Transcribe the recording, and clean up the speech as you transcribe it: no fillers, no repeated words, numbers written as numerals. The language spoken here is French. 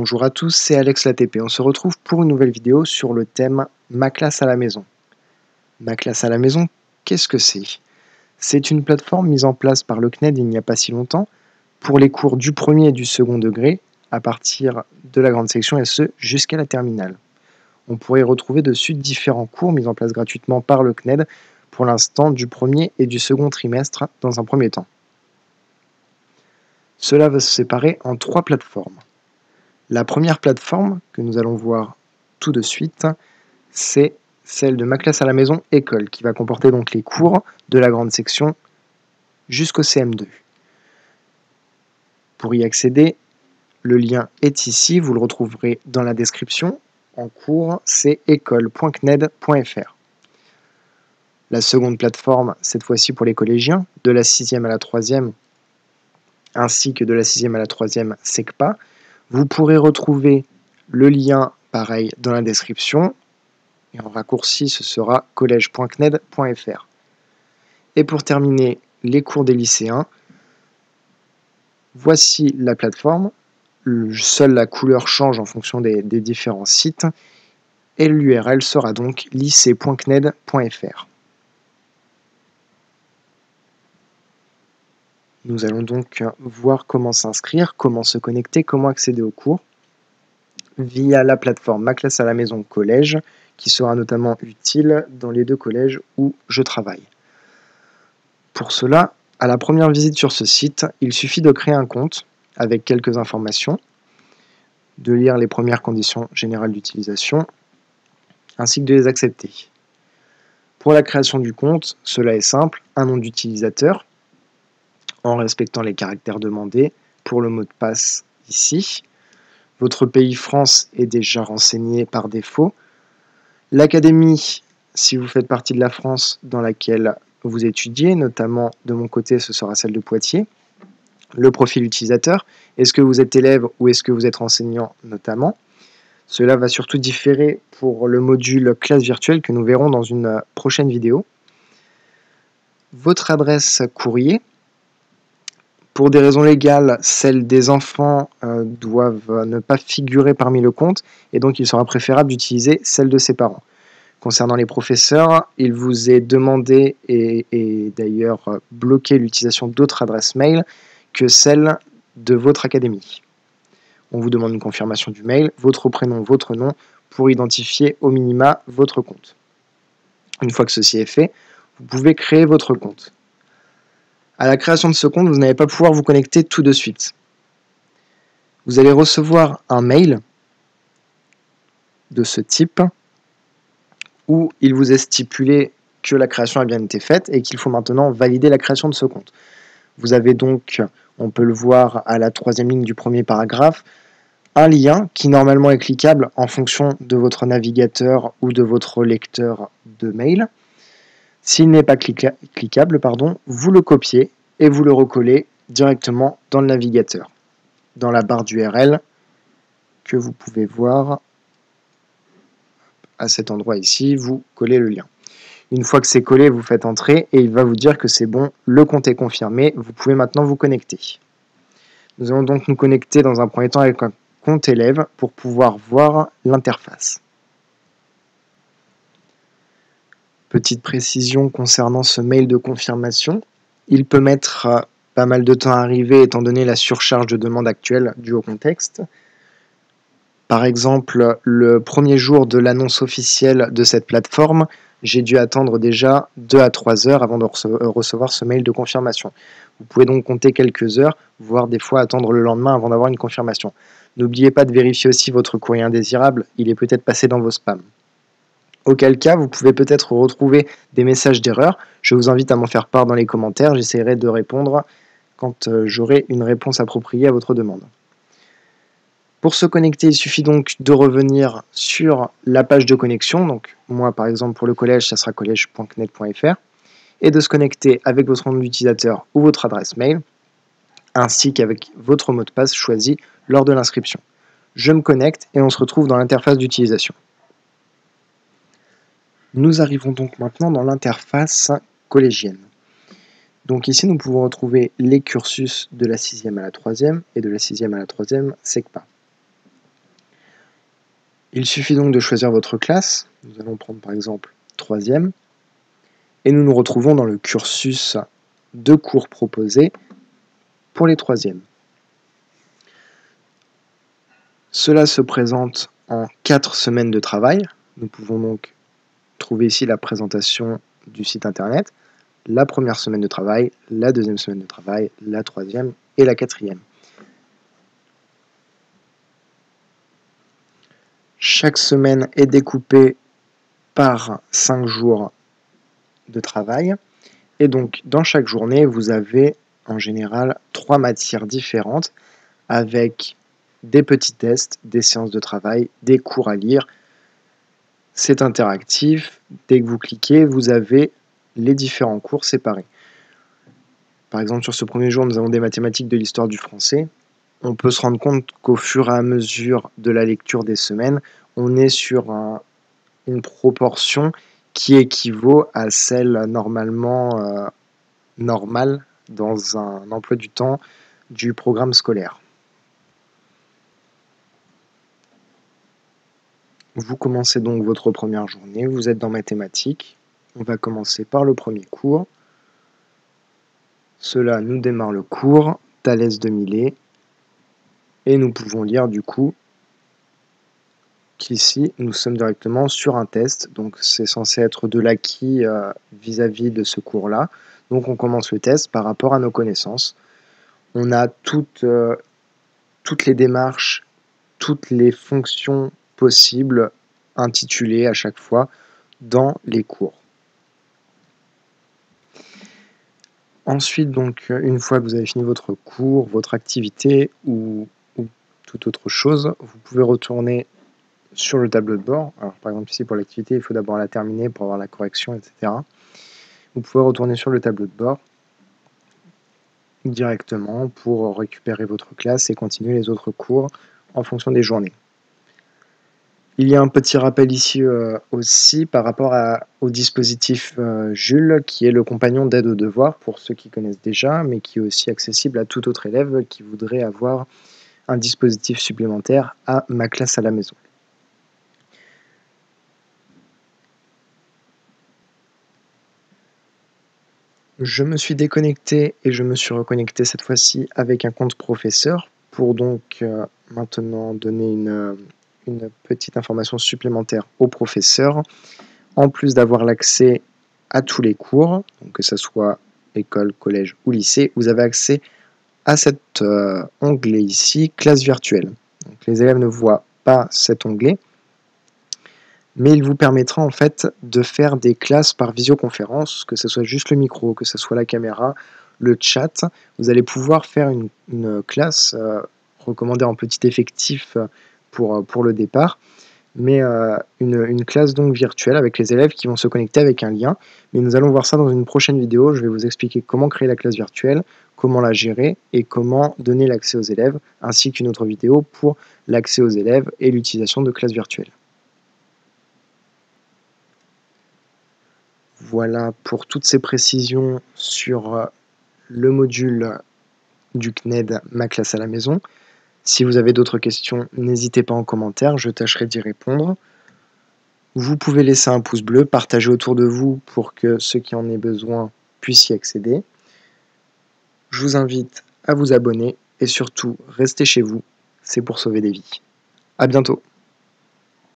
Bonjour à tous, c'est Alex l'ATP. On se retrouve pour une nouvelle vidéo sur le thème Ma classe à la maison. Ma classe à la maison, qu'est-ce que c'est? C'est une plateforme mise en place par le CNED il n'y a pas si longtemps pour les cours du premier et du second degré à partir de la grande section et ce jusqu'à la terminale. On pourrait y retrouver dessus différents cours mis en place gratuitement par le CNED pour l'instant du premier et du second trimestre dans un premier temps. Cela va se séparer en 3 plateformes. La première plateforme que nous allons voir tout de suite, c'est celle de Ma classe à la maison école, qui va comporter donc les cours de la grande section jusqu'au CM2. Pour y accéder, le lien est ici, vous le retrouverez dans la description. En cours, c'est école.cned.fr. La seconde plateforme, cette fois-ci pour les collégiens, de la 6e à la 3e, ainsi que de la 6e à la 3e SECPA. Vous pourrez retrouver le lien, pareil, dans la description. Et en raccourci, ce sera collège.cned.fr. Et pour terminer les cours des lycéens, voici la plateforme. Seule la couleur change en fonction des différents sites. Et l'URL sera donc lycée.cned.fr. Nous allons donc voir comment s'inscrire, comment se connecter, comment accéder aux cours via la plateforme Ma classe à la maison collège, qui sera notamment utile dans les 2 collèges où je travaille. Pour cela, à la première visite sur ce site, il suffit de créer un compte avec quelques informations, de lire les premières conditions générales d'utilisation, ainsi que de les accepter. Pour la création du compte, cela est simple, un nom d'utilisateur, en respectant les caractères demandés, pour le mot de passe ici. Votre pays France est déjà renseigné par défaut. L'académie, si vous faites partie de la France dans laquelle vous étudiez, notamment de mon côté ce sera celle de Poitiers. Le profil utilisateur, est-ce que vous êtes élève ou est-ce que vous êtes enseignant notamment. Cela va surtout différer pour le module classe virtuelle que nous verrons dans une prochaine vidéo. Votre adresse courrier. Pour des raisons légales, celles des enfants doivent ne pas figurer parmi le compte et donc il sera préférable d'utiliser celle de ses parents. Concernant les professeurs, il vous est demandé et d'ailleurs bloqué l'utilisation d'autres adresses mail que celle de votre académie. On vous demande une confirmation du mail, votre prénom, votre nom, pour identifier au minima votre compte. Une fois que ceci est fait, vous pouvez créer votre compte. À la création de ce compte, vous n'allez pas pouvoir vous connecter tout de suite. Vous allez recevoir un mail de ce type où il vous est stipulé que la création a bien été faite et qu'il faut maintenant valider la création de ce compte. Vous avez donc, on peut le voir à la 3e ligne du premier paragraphe, un lien qui normalement est cliquable en fonction de votre navigateur ou de votre lecteur de mail. S'il n'est pas cliquable, vous le copiez et vous le recollez directement dans le navigateur, dans la barre d'URL que vous pouvez voir à cet endroit ici, vous collez le lien. Une fois que c'est collé, vous faites entrer et il va vous dire que c'est bon, le compte est confirmé, vous pouvez maintenant vous connecter. Nous allons donc nous connecter dans un premier temps avec un compte élève pour pouvoir voir l'interface. Petite précision concernant ce mail de confirmation, il peut mettre pas mal de temps à arriver étant donné la surcharge de demande actuelle due au contexte. Par exemple, le premier jour de l'annonce officielle de cette plateforme, j'ai dû attendre déjà 2 à 3 heures avant de recevoir ce mail de confirmation. Vous pouvez donc compter quelques heures, voire des fois attendre le lendemain avant d'avoir une confirmation. N'oubliez pas de vérifier aussi votre courrier indésirable, il est peut-être passé dans vos spams. Auquel cas, vous pouvez peut-être retrouver des messages d'erreur. Je vous invite à m'en faire part dans les commentaires, j'essaierai de répondre quand j'aurai une réponse appropriée à votre demande. Pour se connecter, il suffit donc de revenir sur la page de connexion. Donc moi, par exemple, pour le collège, ça sera collège.cned.fr et de se connecter avec votre nom d'utilisateur ou votre adresse mail, ainsi qu'avec votre mot de passe choisi lors de l'inscription. Je me connecte et on se retrouve dans l'interface d'utilisation. Nous arrivons donc maintenant dans l'interface collégienne. Donc ici, nous pouvons retrouver les cursus de la 6e à la 3e et de la 6e à la 3e SECPA. Il suffit donc de choisir votre classe. Nous allons prendre par exemple 3e. Et nous nous retrouvons dans le cursus de cours proposés pour les 3e. Cela se présente en 4 semaines de travail. Nous pouvons donc trouver ici la présentation du site internet, la première semaine de travail, la deuxième semaine de travail, la troisième et la 4e. Chaque semaine est découpée par 5 jours de travail. Et donc, dans chaque journée, vous avez en général 3 matières différentes avec des petits tests, des séances de travail, des cours à lire. C'est interactif. Dès que vous cliquez, vous avez les différents cours séparés. Par exemple, sur ce premier jour, nous avons des mathématiques, de l'histoire, du français. On peut se rendre compte qu'au fur et à mesure de la lecture des semaines, on est sur une proportion qui équivaut à celle normalement normale dans un emploi du temps du programme scolaire. Vous commencez donc votre première journée, vous êtes dans mathématiques. On va commencer par le premier cours. Cela nous démarre le cours, Thalès de Milet. Et nous pouvons lire du coup qu'ici, nous sommes directement sur un test. Donc c'est censé être de l'acquis vis-à-vis de ce cours-là. Donc on commence le test par rapport à nos connaissances. On a toutes les démarches, toutes les fonctions possibles intitulées à chaque fois dans les cours. Ensuite, donc, une fois que vous avez fini votre cours, votre activité ou toute autre chose, vous pouvez retourner sur le tableau de bord. Alors, par exemple, ici, pour l'activité, il faut d'abord la terminer pour avoir la correction, etc. Vous pouvez retourner sur le tableau de bord directement pour récupérer votre classe et continuer les autres cours en fonction des journées. Il y a un petit rappel ici aussi par rapport au dispositif Jules, qui est le compagnon d'aide aux devoirs pour ceux qui connaissent déjà, mais qui est aussi accessible à tout autre élève qui voudrait avoir un dispositif supplémentaire à Ma classe à la maison. Je me suis déconnecté et je me suis reconnecté cette fois-ci avec un compte professeur pour donc maintenant donner une petite information supplémentaire au professeur. En plus d'avoir l'accès à tous les cours, donc que ce soit école, collège ou lycée, vous avez accès à cet onglet ici, classe virtuelle. Donc, les élèves ne voient pas cet onglet, mais il vous permettra en fait de faire des classes par visioconférence, que ce soit juste le micro, que ce soit la caméra, le chat. Vous allez pouvoir faire une classe recommandée en petit effectif pour le départ, mais une classe donc virtuelle avec les élèves qui vont se connecter avec un lien. Mais nous allons voir ça dans une prochaine vidéo. Je vais vous expliquer comment créer la classe virtuelle, comment la gérer et comment donner l'accès aux élèves, ainsi qu'une autre vidéo pour l'accès aux élèves et l'utilisation de classes virtuelles. Voilà pour toutes ces précisions sur le module du CNED Ma classe à la maison. Si vous avez d'autres questions, n'hésitez pas en commentaire, je tâcherai d'y répondre. Vous pouvez laisser un pouce bleu, partager autour de vous pour que ceux qui en aient besoin puissent y accéder. Je vous invite à vous abonner et surtout, restez chez vous, c'est pour sauver des vies. À bientôt.